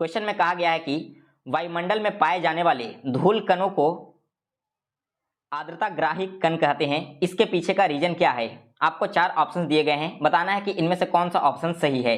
Question में कहा गया है कि वायुमंडल में पाए जाने वाले धूल कणों को आर्द्रताग्राही कण कहते हैं। इसके पीछे का रीजन क्या है? आपको 4 ऑप्शन दिए गए हैं, बताना है कि इनमें से कौन सा ऑप्शन सही है।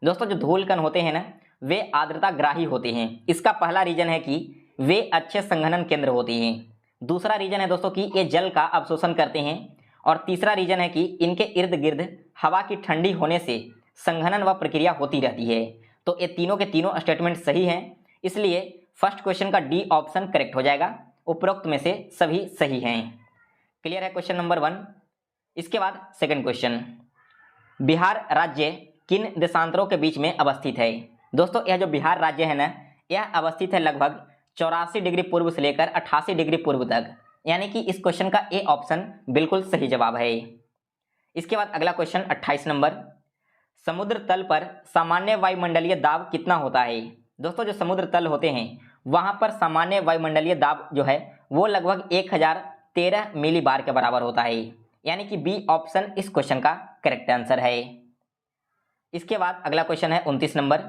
दोस्तों जो धूल कण होते हैं ना, वे आर्द्रताग्राही होते हैं। इसका पहला रीजन है कि वे अच्छे संघनन केंद्र होते हैं। दूसरा रीजन है दोस्तों कि ये जल का अवशोषण करते हैं। और तीसरा रीजन है कि इनके इर्द गिर्द हवा की ठंडी होने से संघनन व प्रक्रिया होती रहती है। तो ये तीनों के तीनों स्टेटमेंट सही हैं, इसलिए फर्स्ट क्वेश्चन का डी ऑप्शन करेक्ट हो जाएगा। उपरोक्त में से सभी सही हैं। क्लियर है क्वेश्चन नंबर 1। इसके बाद सेकंड क्वेश्चन, बिहार राज्य किन देशांतरों के बीच में अवस्थित है? दोस्तों यह जो बिहार राज्य है ना, यह अवस्थित है लगभग 84 डिग्री पूर्व से लेकर 88 डिग्री पूर्व तक, यानी कि इस क्वेश्चन का ए ऑप्शन बिल्कुल सही जवाब है। इसके बाद अगला क्वेश्चन 28 नंबर, समुद्र तल पर सामान्य वायुमंडलीय दाब कितना होता है? दोस्तों जो समुद्र तल होते हैं वहां पर सामान्य वायुमंडलीय दाब जो है वो लगभग 1013 मिली बार के बराबर होता है, यानी कि बी ऑप्शन इस क्वेश्चन का करेक्ट आंसर है। इसके बाद अगला क्वेश्चन है 29 नंबर,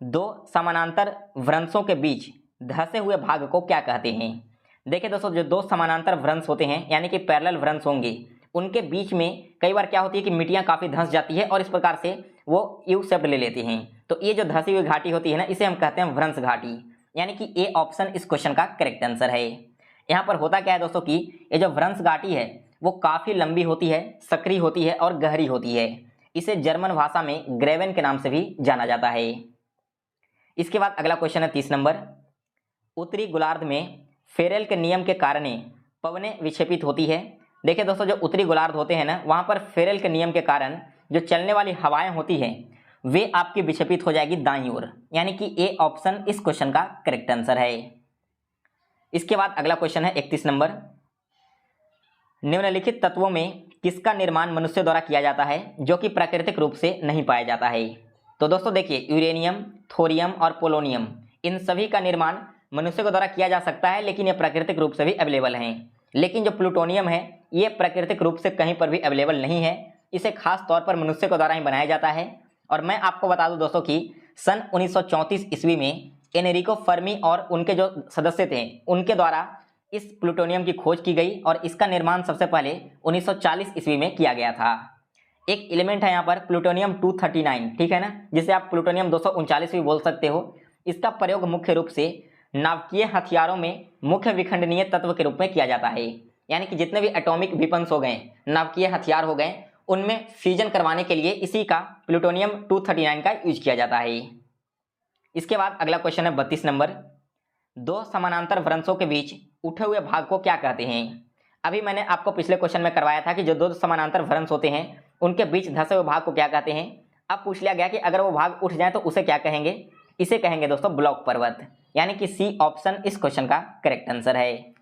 दो समानांतर व्रंशों के बीच धंसे हुए भाग को क्या कहते हैं? देखिए दोस्तों जो दो समानांतर व्रंश होते हैं यानी कि पैरेलल व्रंश होंगे, उनके बीच में कई बार क्या होती है कि मिट्टियां काफी धंस जाती है और इस प्रकार से वो यू शेप ले लेती हैं। तो ये जो धंसी हुई घाटी होती है ना, इसे हम कहते हैं व्रंश घाटी, यानी कि ए ऑप्शन इस क्वेश्चन का करेक्ट आंसर है। यहाँ पर होता क्या है दोस्तों कि ये जो व्रंश घाटी है वो काफी लंबी होती है, सक्रिय होती है और गहरी होती है। इसे जर्मन भाषा में ग्रेवेन के नाम से भी जाना जाता है। इसके बाद अगला क्वेश्चन है 30 नंबर, उत्तरी गोलार्ध में फेरेल के नियम के कारण पवनें विक्षेपित होती है। देखिए दोस्तों जो उत्तरी गोलार्ध होते हैं ना, वहां पर फेरेल के नियम के कारण जो चलने वाली हवाएं होती हैं वे आपकी विक्षेपित हो जाएगी दाईं ओर, यानी कि ए ऑप्शन इस क्वेश्चन का करेक्ट आंसर है। इसके बाद अगला क्वेश्चन है 31 नंबर, निम्नलिखित तत्वों में किसका निर्माण मनुष्य द्वारा किया जाता है जो कि प्राकृतिक रूप से नहीं पाया जाता है? तो दोस्तों देखिए यूरेनियम, थोरियम और पोलोनियम, इन सभी का निर्माण मनुष्य के द्वारा किया जा सकता है, लेकिन ये प्राकृतिक रूप से भी अवेलेबल हैं। लेकिन जो प्लूटोनियम है ये प्राकृतिक रूप से कहीं पर भी अवेलेबल नहीं है, इसे खास तौर पर मनुष्य के द्वारा ही बनाया जाता है। और मैं आपको बता दूं दोस्तों कि सन 1934 ईस्वी में एनरिको फर्मी और उनके जो सदस्य थे उनके द्वारा इस प्लूटोनियम की खोज की गई और इसका निर्माण सबसे पहले 1940 ईस्वी में किया गया था। एक एलिमेंट है यहाँ पर प्लूटोनियम 239, ठीक है ना, जिसे आप प्लूटोनियम 239 भी बोल सकते हो। इसका प्रयोग मुख्य रूप से नाभिकीय हथियारों में मुख्य विखंडनीय तत्व के रूप में किया जाता है, यानी कि जितने भी एटॉमिक वेपन्स हो गए, नाभिकीय हथियार हो गए, उनमें फ्यूजन करवाने के लिए इसी का प्लूटोनियम 239 का यूज किया जाता है। इसके बाद अगला क्वेश्चन है 32 नंबर, दो समानांतर व्रंशों के बीच उठे हुए भाग को क्या कहते हैं? अभी मैंने आपको पिछले क्वेश्चन में करवाया था कि जो दो समानांतर व्रंश होते हैं उनके बीच धंसे हुए भाग को क्या कहते हैं। अब पूछ लिया गया कि अगर वो भाग उठ जाए तो उसे क्या कहेंगे? इसे कहेंगे दोस्तों ब्लॉक पर्वत, यानी कि सी ऑप्शन इस क्वेश्चन का करेक्ट आंसर है।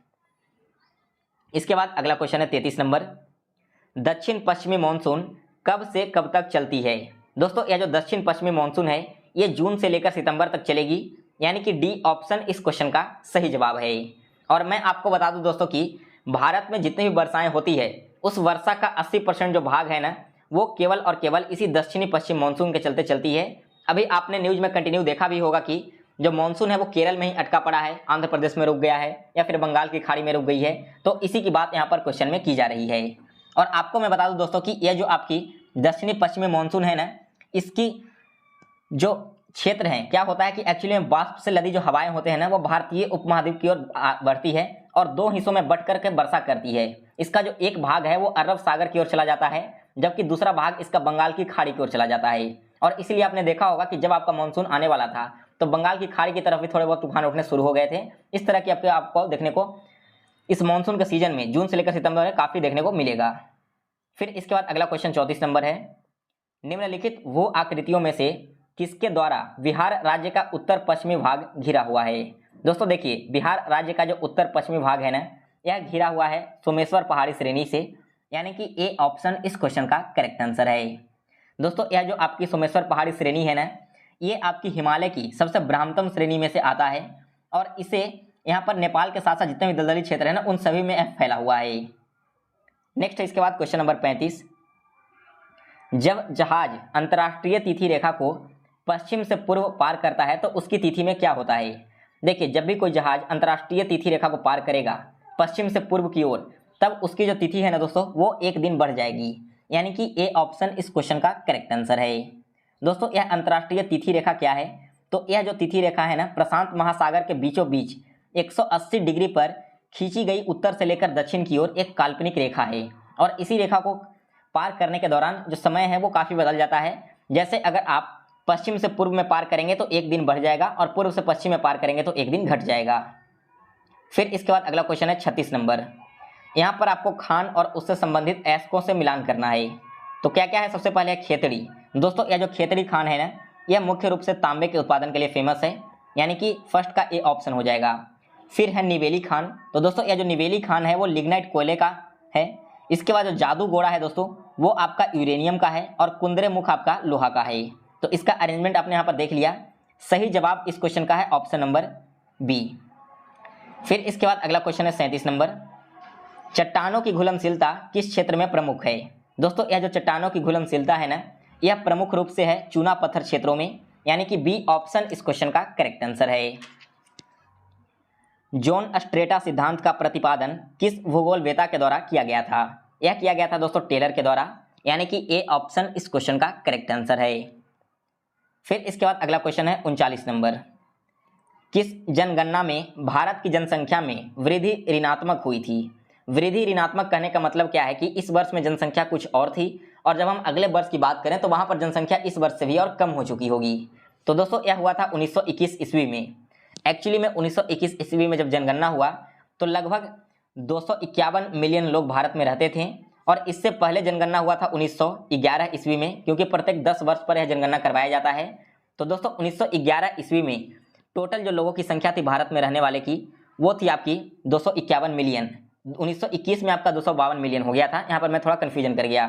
इसके बाद अगला क्वेश्चन है 33 नंबर, दक्षिण पश्चिमी मानसून कब से कब तक चलती है? दोस्तों यह जो दक्षिण पश्चिमी मानसून है ये जून से लेकर सितंबर तक चलेगी, यानी कि डी ऑप्शन इस क्वेश्चन का सही जवाब है। और मैं आपको बता दूं दोस्तों कि भारत में जितनी भी वर्षाएं होती है उस वर्षा का 80% जो भाग है ना वो केवल और केवल इसी दक्षिणी पश्चिम मानसून के चलते चलती है। अभी आपने न्यूज में कंटिन्यू देखा भी होगा कि जो मानसून है वो केरल में ही अटका पड़ा है, आंध्र प्रदेश में रुक गया है या फिर बंगाल की खाड़ी में रुक गई है। तो इसी की बात यहाँ पर क्वेश्चन में की जा रही है। और आपको मैं बता दूं दोस्तों कि यह जो आपकी दक्षिणी पश्चिमी मानसून है ना, इसकी जो क्षेत्र है क्या होता है कि एक्चुअली में वाष्प से लदी जो हवाएं होते हैं ना वो भारतीय उपमहाद्वीप की ओर बढ़ती है और दो हिस्सों में बंट करके वर्षा करती है। इसका जो एक भाग है वो अरब सागर की ओर चला जाता है, जबकि दूसरा भाग इसका बंगाल की खाड़ी की ओर चला जाता है। और इसलिए आपने देखा होगा कि जब आपका मानसून आने वाला था तो बंगाल की खाड़ी की तरफ भी थोड़े बहुत तूफान उठने शुरू हो गए थे। इस तरह की आपको देखने को इस मानसून के सीजन में जून से लेकर सितंबर में काफी देखने को मिलेगा। फिर इसके बाद अगला क्वेश्चन 34 नंबर है, निम्नलिखित वो आकृतियों में से किसके द्वारा बिहार राज्य का उत्तर पश्चिमी भाग घिरा हुआ है? दोस्तों देखिए बिहार राज्य का जो उत्तर पश्चिमी भाग है ना यह घिरा हुआ है सोमेश्वर पहाड़ी श्रेणी से, यानी कि ए ऑप्शन इस क्वेश्चन का करेक्ट आंसर है। दोस्तों यह जो आपकी सोमेश्वर पहाड़ी श्रेणी है ना ये आपकी हिमालय की सबसे ब्राह्मणतम श्रेणी में से आता है और इसे यहाँ पर नेपाल के साथ साथ जितने भी दलदली क्षेत्र है ना उन सभी में फैला हुआ है। नेक्स्ट है इसके बाद क्वेश्चन नंबर 35, जब जहाज अंतर्राष्ट्रीय तिथि रेखा को पश्चिम से पूर्व पार करता है तो उसकी तिथि में क्या होता है। देखिए, जब भी कोई जहाज अंतर्राष्ट्रीय तिथि रेखा को पार करेगा पश्चिम से पूर्व की ओर, तब उसकी जो तिथि है ना दोस्तों, वो एक दिन बढ़ जाएगी। यानी कि ए ऑप्शन इस क्वेश्चन का करेक्ट आंसर है। दोस्तों, यह अंतर्राष्ट्रीय तिथि रेखा क्या है, तो यह जो तिथि रेखा है ना, प्रशांत महासागर के बीचों बीच 180 डिग्री पर खींची गई उत्तर से लेकर दक्षिण की ओर एक काल्पनिक रेखा है। और इसी रेखा को पार करने के दौरान जो समय है वो काफ़ी बदल जाता है। जैसे अगर आप पश्चिम से पूर्व में पार करेंगे तो एक दिन बढ़ जाएगा, और पूर्व से पश्चिम में पार करेंगे तो एक दिन घट जाएगा। फिर इसके बाद अगला क्वेश्चन है 36 नंबर। यहाँ पर आपको खान और उससे संबंधित ऐसकों से मिलान करना है। तो क्या क्या है, सबसे पहले है खेतड़ी। दोस्तों, यह जो खेतड़ी खान है ना, यह मुख्य रूप से तांबे के उत्पादन के लिए फेमस है, यानी कि फर्स्ट का ए ऑप्शन हो जाएगा। फिर है निवेली खान। तो दोस्तों, यह जो निवेली खान है वो लिग्नाइट कोयले का है। इसके बाद जो जादू गोड़ा है दोस्तों, वो आपका यूरेनियम का है, और कुंदरे मुख आपका लोहा का है। तो इसका अरेंजमेंट आपने यहाँ पर देख लिया। सही जवाब इस क्वेश्चन का है ऑप्शन नंबर बी। फिर इसके बाद अगला क्वेश्चन है 37 नंबर। चट्टानों की घुलनशीलता किस क्षेत्र में प्रमुख है। दोस्तों, यह जो चट्टानों की घुलनशीलता है ना, यह प्रमुख रूप से है चूना पत्थर क्षेत्रों में, यानी कि बी ऑप्शन इस क्वेश्चन का करेक्ट आंसर है। जॉन स्ट्रेटा सिद्धांत का प्रतिपादन किस भूगोलवेता के द्वारा किया गया था। यह किया गया था दोस्तों टेलर के द्वारा, यानी कि ए ऑप्शन इस क्वेश्चन का करेक्ट आंसर है। फिर इसके बाद अगला क्वेश्चन है 39 नंबर। किस जनगणना में भारत की जनसंख्या में वृद्धि ऋणात्मक हुई थी। वृद्धि ऋणात्मक कहने का मतलब क्या है कि इस वर्ष में जनसंख्या कुछ और थी, और जब हम अगले वर्ष की बात करें तो वहां पर जनसंख्या इस वर्ष से भी और कम हो चुकी होगी। तो दोस्तों, यह हुआ था 1921 ईस्वी में। एक्चुअली में 1921 ईस्वी में जब जनगणना हुआ तो लगभग 251 मिलियन लोग भारत में रहते थे, और इससे पहले जनगणना हुआ था 1911 ईस्वी में, क्योंकि प्रत्येक 10 वर्ष पर यह जनगणना करवाया जाता है। तो दोस्तों, 1911 ईस्वी में टोटल जो लोगों की संख्या थी भारत में रहने वाले की, वो थी आपकी 251 मिलियन। 1921 में आपका 252 मिलियन हो गया था, यहाँ पर मैं थोड़ा कन्फ्यूजन कर गया।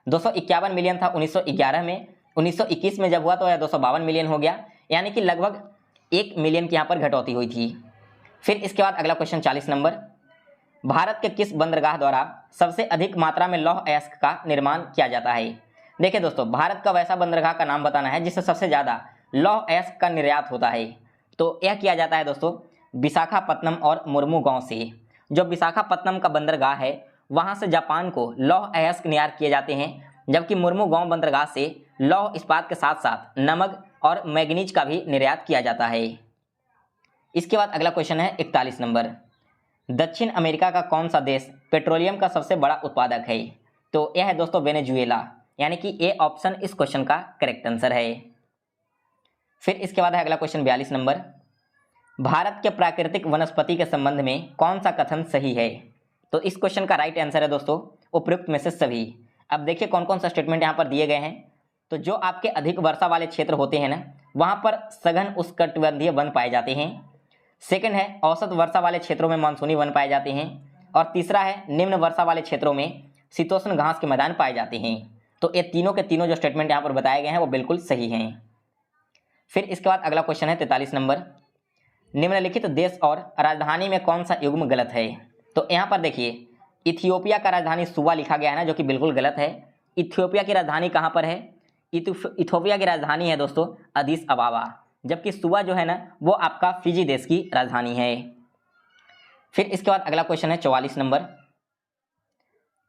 251 मिलियन था 1911 में, 1921 में जब हुआ तो यह 252 मिलियन हो गया, यानी कि लगभग 1 मिलियन की यहाँ पर घटौती हुई थी। फिर इसके बाद अगला क्वेश्चन 40 नंबर। भारत के किस बंदरगाह द्वारा सबसे अधिक मात्रा में लौह अयस्क का निर्माण किया जाता है। देखिए दोस्तों, भारत का वैसा बंदरगाह का नाम बताना है जिससे सबसे ज़्यादा लौह अयस्क का निर्यात होता है। तो यह किया जाता है दोस्तों विशाखापत्तनम और मुर्मू गांव से। जो विशाखापत्तनम का बंदरगाह है वहां से जापान को लौह अयस्क निर्यात किए जाते हैं, जबकि मुर्मू गांव बंदरगाह से लौह इस्पात के साथ साथ नमक और मैग्नीज का भी निर्यात किया जाता है। इसके बाद अगला क्वेश्चन है 41 नंबर। दक्षिण अमेरिका का कौन सा देश पेट्रोलियम का सबसे बड़ा उत्पादक है। तो यह है दोस्तों वेनेजुएला, यानी कि ए ऑप्शन इस क्वेश्चन का करेक्ट आंसर है। फिर इसके बाद है अगला क्वेश्चन 42 नंबर। भारत के प्राकृतिक वनस्पति के संबंध में कौन सा कथन सही है। तो इस क्वेश्चन का राइट आंसर है दोस्तों उपयुक्त में से सभी। अब देखिए कौन कौन सा स्टेटमेंट यहाँ पर दिए गए हैं। तो जो आपके अधिक वर्षा वाले क्षेत्र होते हैं ना, वहाँ पर सघन उष्णकटिबंधीय वन पाए जाते हैं। सेकंड है औसत वर्षा वाले क्षेत्रों में मानसूनी वन पाए जाते हैं। और तीसरा है निम्न वर्षा वाले क्षेत्रों में शीतोष्ण घास के मैदान पाए जाते हैं। तो ये तीनों के तीनों जो स्टेटमेंट यहाँ पर बताए गए हैं वो बिल्कुल सही हैं। फिर इसके बाद अगला क्वेश्चन है 43 नंबर। निम्नलिखित देश और राजधानी में कौन सा युग्म गलत है। तो यहाँ पर देखिए इथियोपिया का राजधानी सुबा लिखा गया है ना, जो कि बिल्कुल गलत है। इथियोपिया की राजधानी कहाँ पर है। इथियोपिया की राजधानी है दोस्तों अदीस अबाबा, जबकि सुबा जो है ना वो आपका फिजी देश की राजधानी है। फिर इसके बाद अगला क्वेश्चन है 44 नंबर।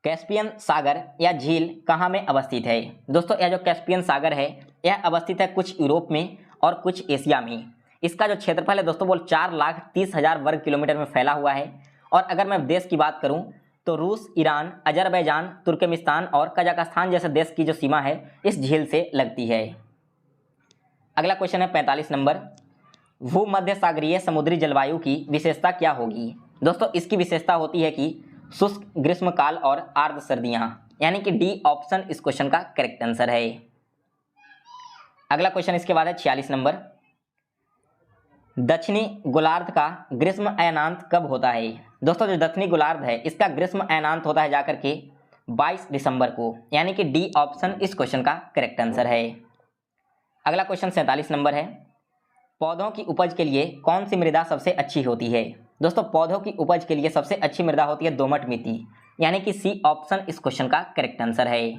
कैस्पियन सागर या झील कहाँ में अवस्थित है। दोस्तों यह जो कैस्पियन सागर है यह अवस्थित है कुछ यूरोप में और कुछ एशिया में। इसका जो क्षेत्रफल है दोस्तों वो 4,30,000 वर्ग किलोमीटर में फैला हुआ है। और अगर मैं देश की बात करूं तो रूस, ईरान, अजरबैजान, तुर्कमेनिस्तान और कजाकिस्तान जैसे देश की जो सीमा है इस झील से लगती है। अगला क्वेश्चन है 45 नंबर। भूमध्य सागरीय समुद्री जलवायु की विशेषता क्या होगी। दोस्तों इसकी विशेषता होती है कि शुष्क ग्रीष्मकाल और आर्द्र सर्दियां, यानी कि डी ऑप्शन इस क्वेश्चन का करेक्ट आंसर है। अगला क्वेश्चन इसके बाद है 46 नंबर। दक्षिणी गोलार्ध का ग्रीष्म अयनांत कब होता है। दोस्तों जो दक्षिणी गोलार्ध है इसका ग्रीष्म अयनांत होता है जाकर के 22 दिसंबर को, यानी कि डी ऑप्शन इस क्वेश्चन का करेक्ट आंसर है। अगला क्वेश्चन 47 नंबर है। पौधों की उपज के लिए कौन सी मृदा सबसे अच्छी होती है। दोस्तों पौधों की उपज के लिए सबसे अच्छी मृदा होती है दोमट मिट्टी, यानी कि सी ऑप्शन इस क्वेश्चन का करेक्ट आंसर है।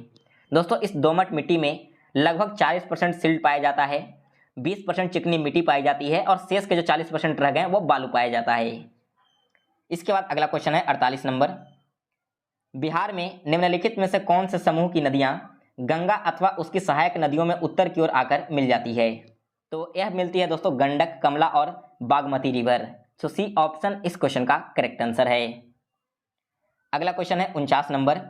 दोस्तों इस दोमट मिट्टी में लगभग 40% सिल्ट पाया जाता है, 20% चिकनी मिट्टी पाई जाती है और शेष के जो 40% रह गए वो बालू पाया जाता है। इसके बाद अगला क्वेश्चन है 48 नंबर। बिहार में निम्नलिखित में से कौन से समूह की नदियां गंगा अथवा उसकी सहायक नदियों में उत्तर की ओर आकर मिल जाती है? तो यह मिलती है दोस्तों गंडक, कमला और बागमती रिवर। सो सी ऑप्शन इस क्वेश्चन का करेक्ट आंसर है। अगला क्वेश्चन है 49 नंबर।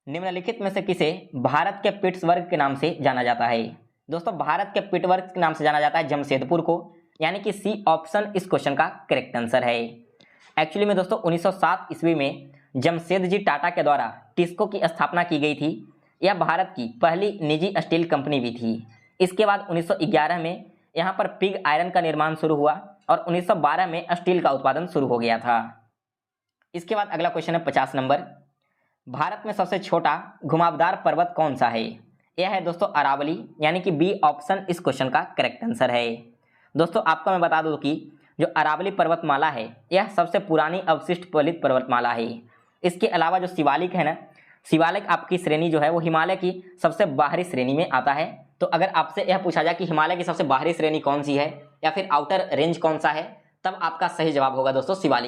निम्नलिखित में से किसे भारत के पिट्सबर्ग के नाम से जाना जाता है? दोस्तों भारत के पिट्सबर्ग के नाम से जाना जाता है जमशेदपुर को, यानी कि सी ऑप्शन इस क्वेश्चन का करेक्ट आंसर है। एक्चुअली में दोस्तों 1907 ईस्वी में जमशेदजी टाटा के द्वारा टिस्को की स्थापना की गई थी। यह भारत की पहली निजी स्टील कंपनी भी थी। इसके बाद 1911 में यहाँ पर पिग आयरन का निर्माण शुरू हुआ और 1912 में स्टील का उत्पादन शुरू हो गया था। इसके बाद अगला क्वेश्चन है 50 नंबर। भारत में सबसे छोटा घुमावदार पर्वत कौन सा है? यह है दोस्तों अरावली, यानी कि बी ऑप्शन इस क्वेश्चन का करेक्ट आंसर है। दोस्तों आपको मैं बता दूं कि जो अरावली पर्वतमाला है यह सबसे पुरानी अवशिष्ट फलित पर्वतमाला है। इसके अलावा जो शिवालिक है ना, शिवालिक आपकी श्रेणी जो है वो हिमालय की सबसे बाहरी श्रेणी में आता है। तो अगर आपसे यह पूछा जाए कि हिमालय की सबसे बाहरी श्रेणी कौन सी है या फिर आउटर रेंज कौन सा है, तब आपका सही जवाब होगा दोस्तों शिवालिक।